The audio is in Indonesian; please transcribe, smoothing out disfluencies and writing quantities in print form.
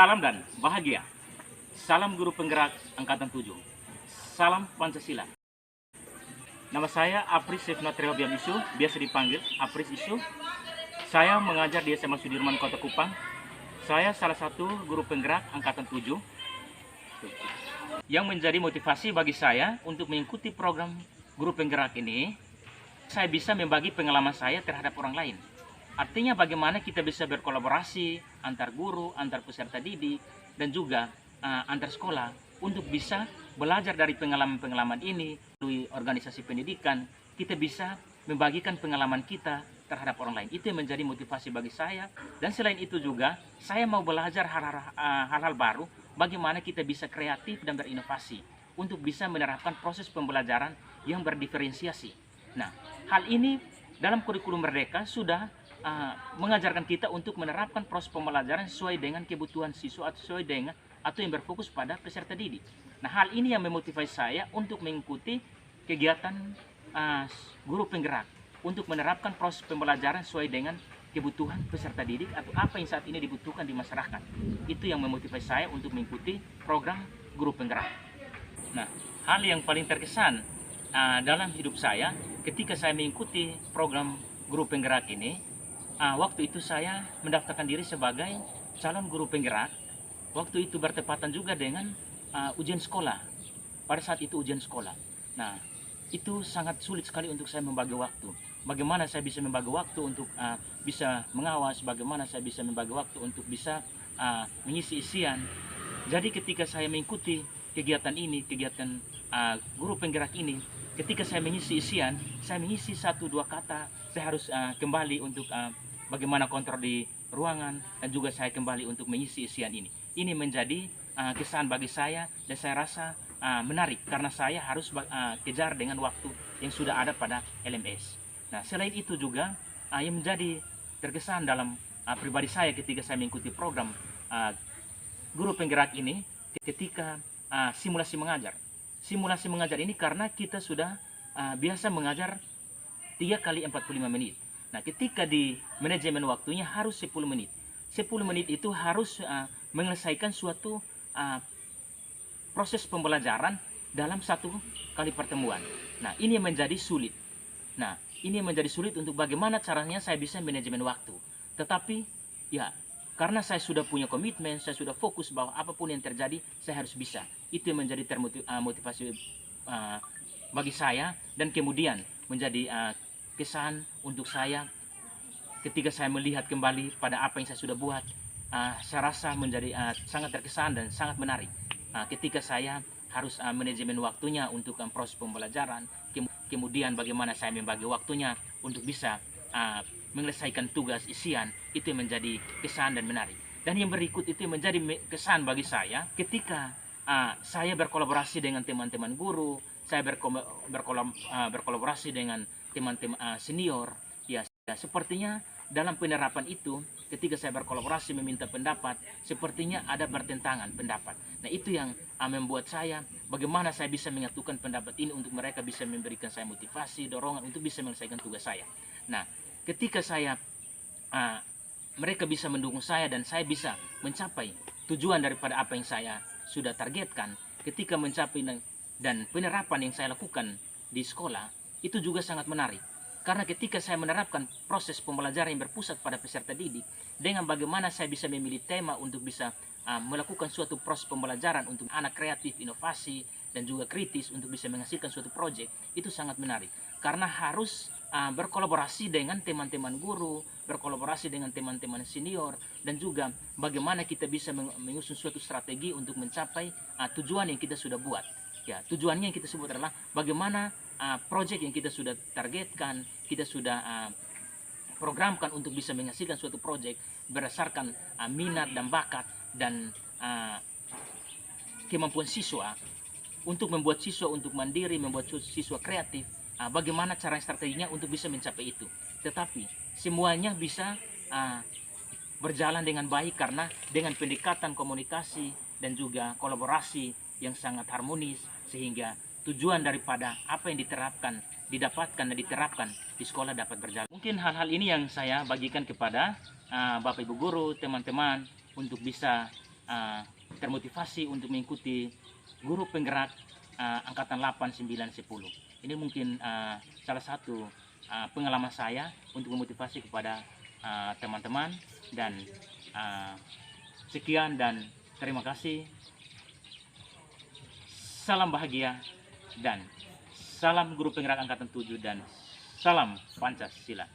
Salam dan bahagia. Salam guru penggerak Angkatan 7. Salam Pancasila. Nama saya Apris Sefnatrio Biam Isu, biasa dipanggil Apris Isu. Saya mengajar di SMA Sudirman Kota Kupang. Saya salah satu guru penggerak Angkatan 7 yang menjadi motivasi bagi saya untuk mengikuti program guru penggerak ini. Saya bisa membagi pengalaman saya terhadap orang lain. Artinya bagaimana kita bisa berkolaborasi antar guru, antar peserta didik, dan juga antar sekolah untuk bisa belajar dari pengalaman-pengalaman ini. Melalui organisasi pendidikan, kita bisa membagikan pengalaman kita terhadap orang lain. Itu yang menjadi motivasi bagi saya. Dan selain itu juga, saya mau belajar hal-hal baru, bagaimana kita bisa kreatif dan berinovasi untuk bisa menerapkan proses pembelajaran yang berdiferensiasi. Nah, hal ini dalam kurikulum Merdeka sudah mengajarkan kita untuk menerapkan proses pembelajaran sesuai dengan kebutuhan siswa atau yang berfokus pada peserta didik. Nah, hal ini yang memotivasi saya untuk mengikuti kegiatan guru penggerak untuk menerapkan proses pembelajaran sesuai dengan kebutuhan peserta didik atau apa yang saat ini dibutuhkan di masyarakat. Itu yang memotivasi saya untuk mengikuti program guru penggerak. Nah, hal yang paling terkesan dalam hidup saya ketika saya mengikuti program guru penggerak ini, waktu itu saya mendaftarkan diri sebagai calon guru penggerak. Waktu itu bertepatan juga dengan ujian sekolah. Pada saat itu ujian sekolah. Nah, itu sangat sulit sekali untuk saya membagi waktu. Bagaimana saya bisa membagi waktu untuk bisa mengawas, bagaimana saya bisa membagi waktu untuk bisa mengisi isian. Jadi ketika saya mengikuti kegiatan ini, kegiatan guru penggerak ini, ketika saya mengisi isian, saya mengisi 1-2 kata, saya harus kembali untuk bagaimana kontrol di ruangan, dan juga saya kembali untuk mengisi isian ini. Ini menjadi kesan bagi saya, dan saya rasa menarik karena saya harus kejar dengan waktu yang sudah ada pada LMS. Nah, selain itu juga yang menjadi terkesan dalam pribadi saya ketika saya mengikuti program guru penggerak ini, ketika simulasi mengajar. Simulasi mengajar ini karena kita sudah biasa mengajar 3 kali 45 menit. Nah, ketika di manajemen waktunya harus 10 menit. 10 menit itu harus menyelesaikan suatu proses pembelajaran dalam 1 kali pertemuan. Nah, ini menjadi sulit. Nah, ini menjadi sulit untuk bagaimana caranya saya bisa manajemen waktu. Tetapi, ya, karena saya sudah punya komitmen, saya sudah fokus bahwa apapun yang terjadi, saya harus bisa. Itu yang menjadi motivasi bagi saya, dan kemudian menjadi kesan untuk saya ketika saya melihat kembali pada apa yang saya sudah buat. Saya rasa menjadi sangat terkesan dan sangat menarik ketika saya harus manajemen waktunya untuk proses pembelajaran, kemudian bagaimana saya membagi waktunya untuk bisa menyelesaikan tugas isian. Itu yang menjadi kesan dan menarik. Dan yang berikut itu yang menjadi kesan bagi saya ketika saya berkolaborasi dengan teman-teman guru, saya berkolaborasi dengan teman-teman senior. Ya, sepertinya dalam penerapan itu, ketika saya berkolaborasi meminta pendapat, sepertinya ada bertentangan pendapat. Nah, itu yang membuat saya, bagaimana saya bisa menyatukan pendapat ini untuk mereka bisa memberikan saya motivasi, dorongan untuk bisa menyelesaikan tugas saya. Nah, ketika saya mereka bisa mendukung saya dan saya bisa mencapai tujuan daripada apa yang saya sudah targetkan, ketika mencapai dan penerapan yang saya lakukan di sekolah, itu juga sangat menarik. Karena ketika saya menerapkan proses pembelajaran yang berpusat pada peserta didik, dengan bagaimana saya bisa memilih tema untuk bisa melakukan suatu proses pembelajaran untuk anak kreatif, inovasi, dan juga kritis untuk bisa menghasilkan suatu proyek, itu sangat menarik. Karena harus berkolaborasi dengan teman-teman guru, berkolaborasi dengan teman-teman senior, dan juga bagaimana kita bisa mengusung suatu strategi untuk mencapai tujuan yang kita sudah buat. Ya, tujuannya yang kita sebut adalah bagaimana proyek yang kita sudah targetkan, kita sudah programkan untuk bisa menghasilkan suatu proyek berdasarkan minat dan bakat dan kemampuan siswa, untuk membuat siswa untuk mandiri, membuat siswa kreatif. Bagaimana cara strateginya untuk bisa mencapai itu. Tetapi semuanya bisa berjalan dengan baik karena dengan pendekatan komunikasi dan juga kolaborasi yang sangat harmonis, sehingga tujuan daripada apa yang didapatkan dan diterapkan di sekolah dapat berjalan. Mungkin hal-hal ini yang saya bagikan kepada Bapak Ibu guru, teman-teman, untuk bisa termotivasi untuk mengikuti guru penggerak angkatan 8, 9, 10. Ini mungkin salah satu pengalaman saya untuk memotivasi kepada teman-teman, dan sekian dan terima kasih. Salam bahagia dan salam guru penggerak angkatan 7 dan salam Pancasila.